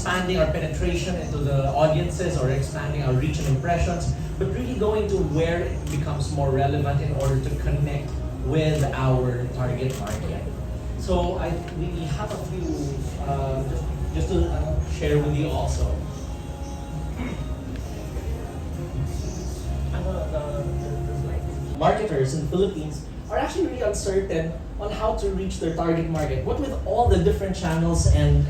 expanding our penetration into the audiences or expanding our reach and impressions, but really going to where it becomes more relevant in order to connect with our target market. So we have a few, just to share with you also. Marketers in the Philippines are actually really uncertain on how to reach their target market. What with all the different channels and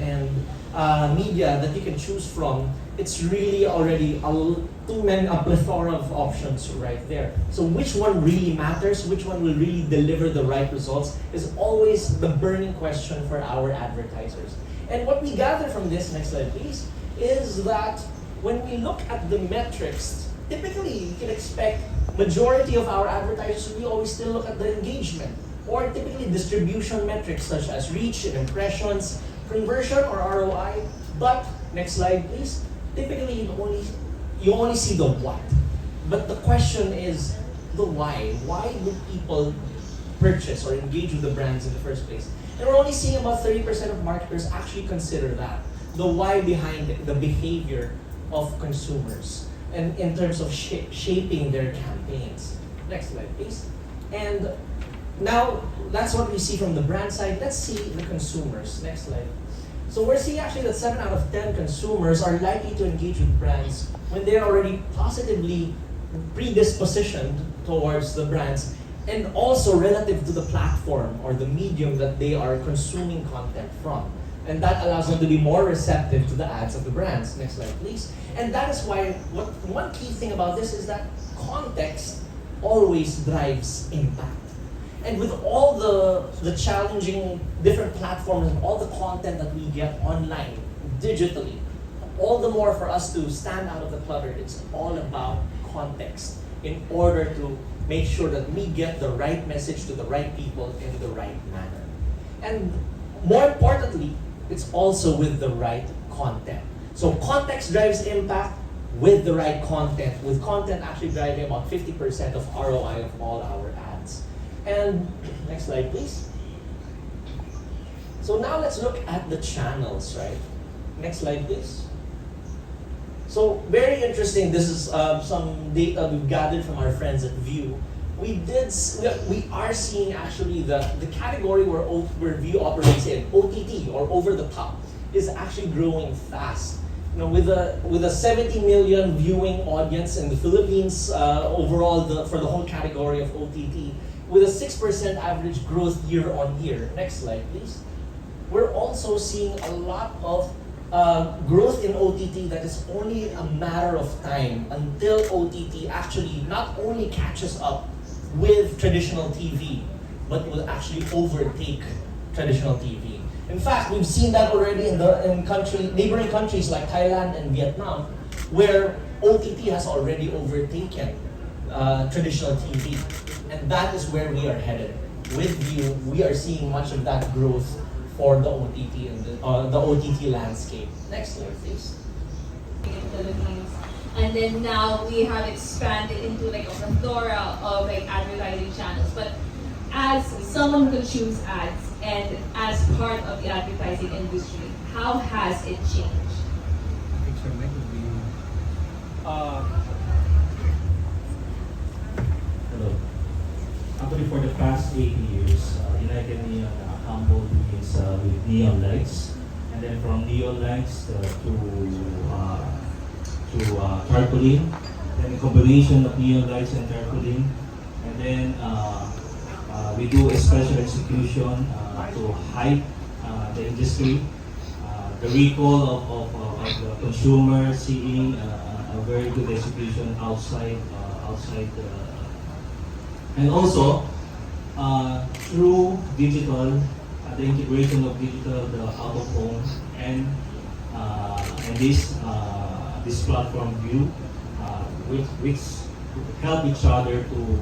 media that you can choose from, it's really already a plethora of options right there. So which one really matters, which one will really deliver the right results is always the burning question for our advertisers. And what we gather from this, next slide please, is that when we look at the metrics, typically you can expect majority of our advertisers, we always still look at the engagement, or typically distribution metrics such as reach and impressions, conversion or ROI. But next slide please. Typically you only see the what. But the question is the why. Why do people purchase or engage with the brands in the first place? And we're only seeing about 30% of marketers actually consider that. The why behind the behavior of consumers and in terms of shaping their campaigns. Next slide, please. And now, that's what we see from the brand side. Let's see the consumers. Next slide. So we're seeing actually that 7 out of 10 consumers are likely to engage with brands when they're already positively predispositioned towards the brands, and also relative to the platform or the medium that they are consuming content from. And that allows them to be more receptive to the ads of the brands. Next slide, please. And that is why one key thing about this is that context always drives impact. And with all the challenging different platforms and all the content that we get online, digitally, all the more for us to stand out of the clutter, it's all about context in order to make sure that we get the right message to the right people in the right manner. And more importantly, it's also with the right content. So context drives impact with the right content, with content actually driving about 50% of ROI of all our ads. And next slide, please. So now let's look at the channels, right? Next slide, please. So very interesting. This is some data we've gathered from our friends at View. We are seeing actually the category where View operates in, OTT or over the top, is actually growing fast. You know, with a 70 million viewing audience in the Philippines overall for the whole category of OTT, with a 6% average growth year on year. Next slide, please. We're also seeing a lot of growth in OTT that is only a matter of time until OTT actually not only catches up with traditional TV, but will actually overtake traditional TV. In fact, we've seen that already in neighboring countries like Thailand and Vietnam, where OTT has already overtaken traditional TV. And that is where we are headed. With View, we are seeing much of that growth for the OTT and the OTT landscape. Next slide, please. In the Philippines. And then now we have expanded into like a plethora of like advertising channels. But as someone who consumes ads and as part of the advertising industry, how has it changed? Hello. Actually, for the past 80 years, United Neon Humble begins with neon lights, and then from neon lights to tarpaulin, then a combination of neon lights and tarpaulin, and then we do a special execution to hype the industry, the recall of the consumer seeing a very good execution outside and also through digital, the integration of digital, the out of home, and this platform View, which help each other to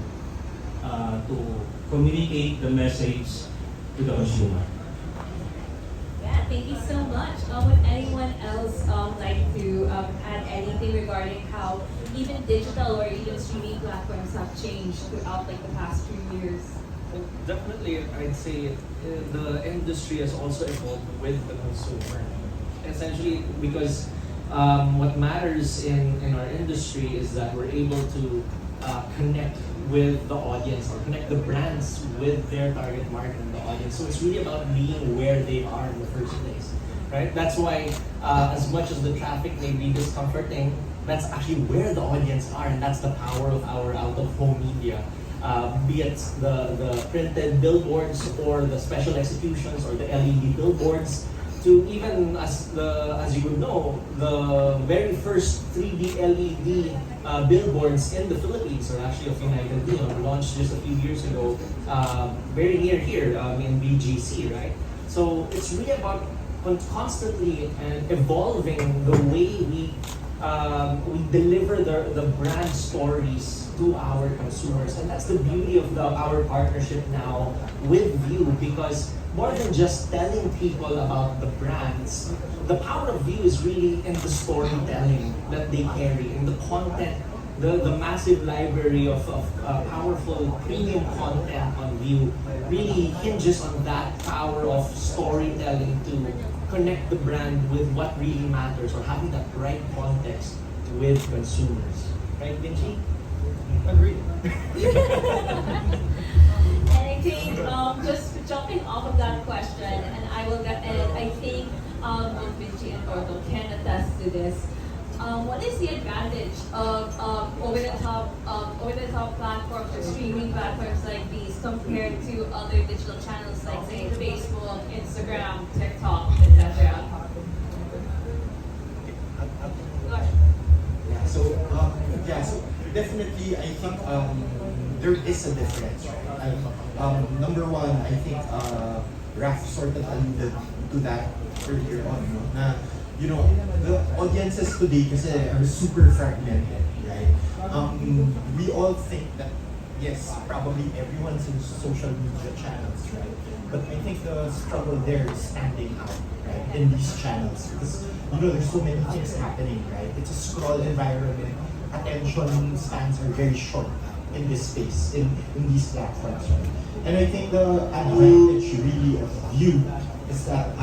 communicate the message to the consumer. Yeah, thank you so much. Would anyone else like to add anything regarding how even digital or even streaming platforms have changed throughout like the past few years? Well, definitely, I'd say the industry has also evolved with the consumer. essentially because what matters in our industry is that we're able to connect with the audience or connect the brands with their target market and the audience. So it's really about being where they are in the first place, right? That's why as much as the traffic may be discomforting, that's actually where the audience are, and that's the power of our out-of-home media. Be it the printed billboards or the special executions or the LED billboards, to even as you would know, the very first 3D LED billboards in the Philippines are actually of United Neon, launched just a few years ago, very near here in BGC, right? So it's really about constantly and evolving the way we deliver the brand stories to our consumers, and that's the beauty of our partnership now with View, because more than just telling people about the brands, the power of View is really in the storytelling that they carry, in the content, the massive library of powerful premium content on View really hinges on that power of storytelling to connect the brand with what really matters, or having that right context with consumers. Right, Vinci? Agreed. And I think just jumping off of that question, and I think both Vinci and Torto can attest to this. What is the advantage of over-the-top platforms or streaming platforms like these compared to other digital channels like, say, Facebook, Instagram, TikTok, etc.? So definitely, I think there is a difference, right? Number one, I think Raf sort of alluded to that earlier on, no? Na, you know, the audiences today kasi are super fragmented, right? We all think that, yes, probably everyone's in social media channels, right? But I think the struggle there is standing out, right, in these channels. Because, you know, there's so many things happening, right? It's a scroll environment. Attention spans are very short in this space, in these platforms, right? And I think the advantage really of View is that,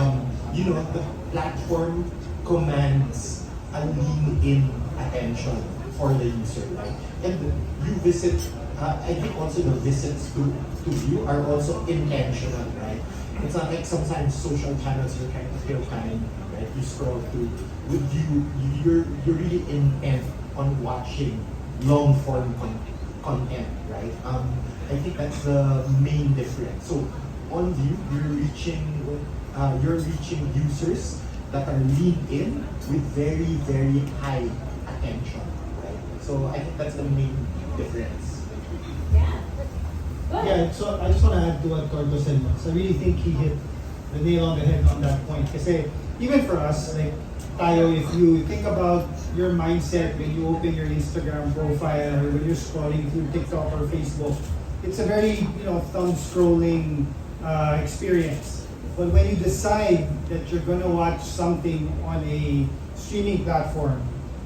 you know, the platform commands a lean-in attention for the user, right? And you visit, I think also the visits to View are also intentional, right? It's not like sometimes social channels you're trying to kill time, right? You scroll through. With View, you're really intent on watching long-form content, right? I think that's the main difference. So on View, you're reaching users that are leaned in with very, very high attention, right? So I think that's the main difference. Yeah. Go ahead. Yeah, so I just want to add to what Torto said. So I really think he hit the nail on the head on that point. Kasi even for us, like tayo, if you think about your mindset when you open your Instagram profile or when you're scrolling through TikTok or Facebook, it's a very, you know, thumb scrolling experience. But when you decide that you're gonna watch something on a streaming platform,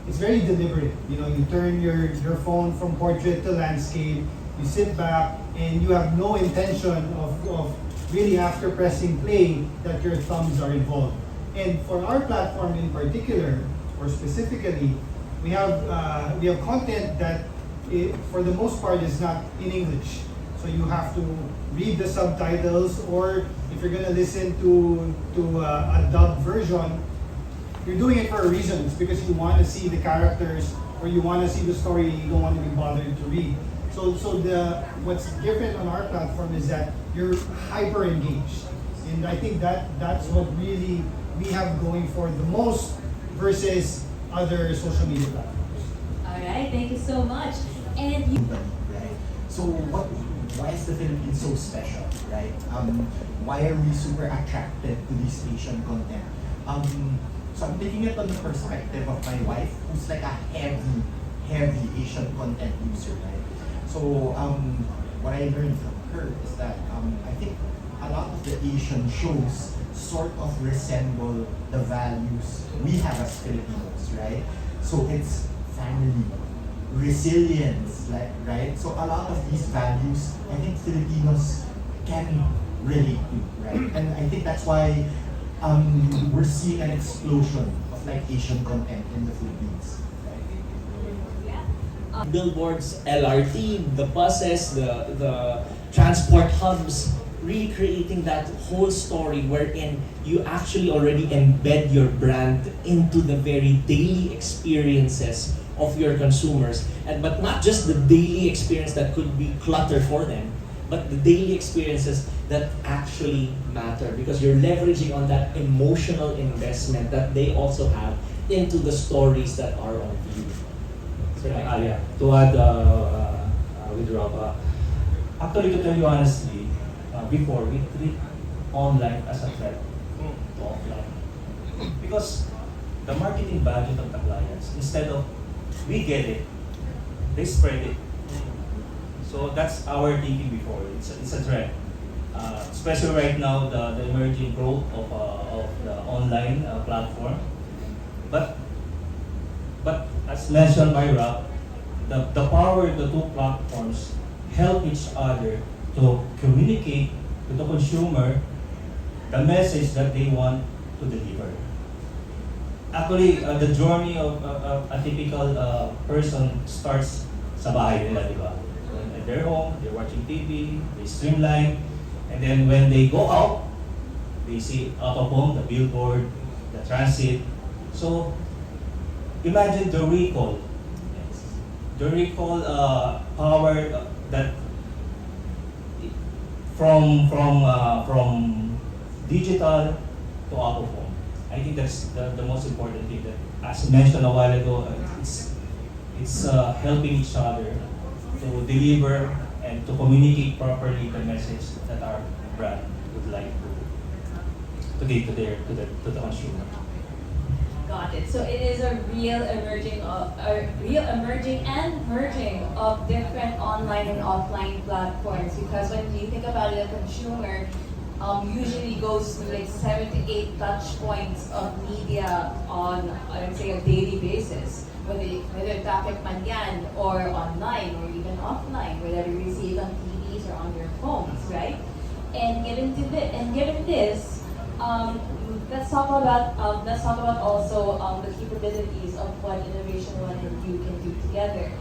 it's very deliberate. You know, you turn your phone from portrait to landscape, you sit back, and you have no intention of really after pressing play that your thumbs are involved. And for our platform in particular, or specifically, we have content that for the most part is not in English. So you have to read the subtitles, or if you're gonna listen to a dubbed version, you're doing it for a reason. It's because you want to see the characters, or you want to see the story. You don't want to be bothered to read. So what's different on our platform is that you're hyper engaged, and I think that's what really we have going for the most versus other social media platforms. All right, thank you so much. And you. Right? So why is the Philippines so special, right? Why are we super attracted to this Asian content? So I'm taking it on the perspective of my wife, who's like a heavy Asian content user, right? So what I learned from her is that I think a lot of the Asian shows sort of resemble the values we have as Filipinos, right? So it's family, resilience, like, right? So a lot of these values, I think Filipinos can relate to, right? And I think that's why we're seeing an explosion of like Asian content in the Philippines. Billboards, LRT, the buses, the transport hubs, really creating that whole story wherein you actually already embed your brand into the very daily experiences of your consumers. And but not just the daily experience that could be clutter for them, but the daily experiences that actually matter because you're leveraging on that emotional investment that they also have into the stories that are on view. So, Yeah. To add with Rob, actually to tell you honestly, before we treat online as a threat to offline. Because the marketing budget of the clients, instead of we get it, they spread it. So that's our thinking before. It's a trend. Especially right now, the emerging growth of the online platform. But as mentioned by Rob, the power of the two platforms help each other to communicate to the consumer the message that they want to deliver. Actually, the journey of a typical person starts sa bahay nila, di ba? At their home, they're watching TV, they stream live, and then when they go out, they see out of home, the billboard, the transit. So, imagine the recall. The recall power that from digital to out of home. I think that's the most important thing that, as mentioned a while ago, it's helping each other to deliver and to communicate properly the message that our brand would like to give to the consumer. Got it. So it is a real emerging and merging of different online and offline platforms. Because when you think about it, a consumer usually goes through like 7 to 8 touch points of media on, I would say, a daily basis. Whether traffic man yan, or online, or even offline, whether you see it on TVs or on your phones, right? And given this, let's talk about also the capabilities of what InnovationOne and you can do together.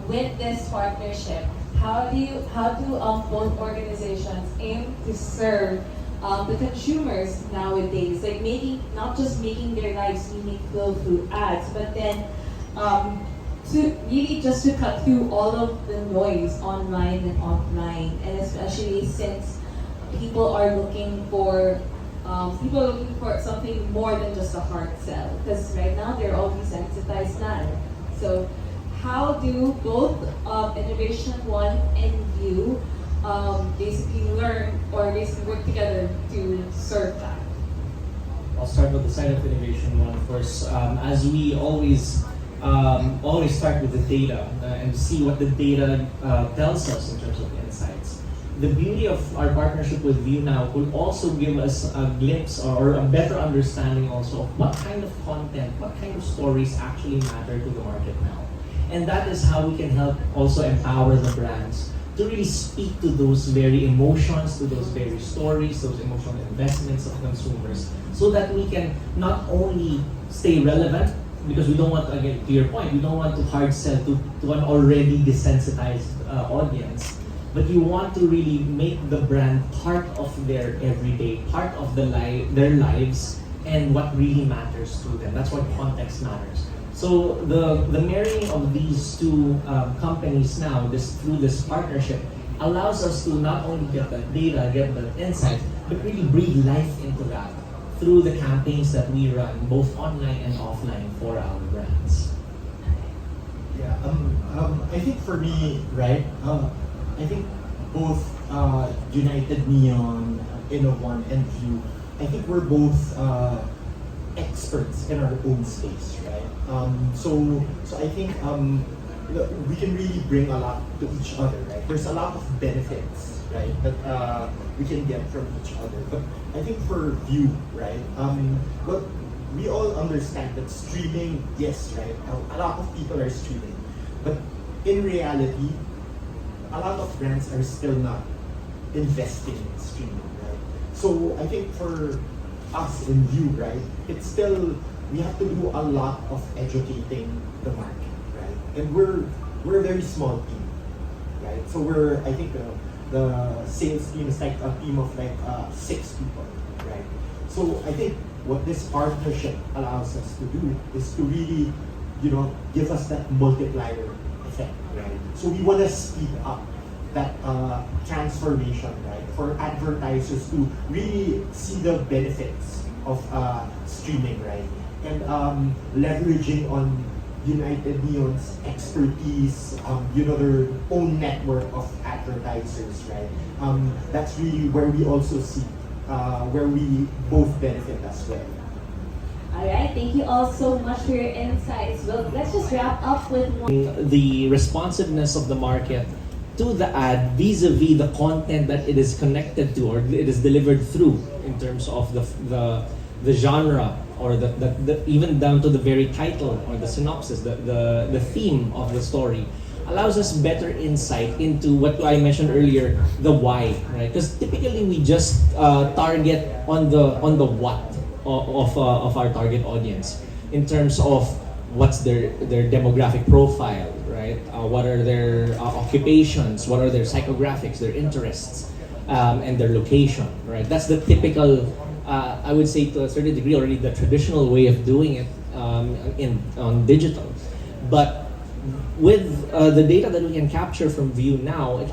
With this partnership, how do both organizations aim to serve the consumers nowadays? Like not just making their lives meaningful through ads, but then to cut through all of the noise online and offline, and especially since people are looking for something more than just a hard sell. Because right now they're all desensitized now. So how do both InnovationOne and you basically learn or basically work together to serve that? I'll start with the side of InnovationOne first. As we always start with the data and see what the data tells us in terms of insights. The beauty of our partnership with View now will also give us a glimpse or a better understanding also of what kind of content, what kind of stories actually matter to the market now. And that is how we can help also empower the brands to really speak to those very emotions, to those very stories, those emotional investments of consumers, so that we can not only stay relevant, because we don't want, again, to your point, we don't want to hard sell to an already desensitized audience, but you want to really make the brand part of their everyday, part of their lives, and what really matters to them. That's what context matters. So the marrying of these two companies now, through this partnership, allows us to not only get that data, get that insight, but really breathe life into that through the campaigns that we run, both online and offline, for our brands. Yeah, I think for me, right, I think both United Neon, InnoOne, and View, I think we're both experts in our own space, right? So I think we can really bring a lot to each other, right? There's a lot of benefits, right, that we can get from each other. But I think for View, right, well, we all understand that streaming, yes, right, a lot of people are streaming, but in reality, a lot of brands are still not investing in streaming, right? So I think for us in View, right, it's still, we have to do a lot of educating the market, right? And we're a very small team, right? So I think the sales team is like a team of like 6 people, right? So I think what this partnership allows us to do is to really, give us that multiplier effect, right? So we want to speed up that transformation, right? For advertisers to really see the benefits of streaming, right? And leveraging on United Neon's expertise, their own network of advertisers, right? That's really where we also see where we both benefit as well. All right, thank you all so much for your insights. Well, let's just wrap up with one. The responsiveness of the market to the ad vis-a-vis the content that it is connected to or it is delivered through in terms of the genre or the even down to the very title or the synopsis, the theme of the story allows us better insight into what I mentioned earlier, the why, right? Because typically we just target on the what of our target audience in terms of what's their demographic profile, right? What are their occupations? What are their psychographics, their interests, and their location, right? That's the typical, I would say to a certain degree already the traditional way of doing it on digital. But with the data that we can capture from View now, it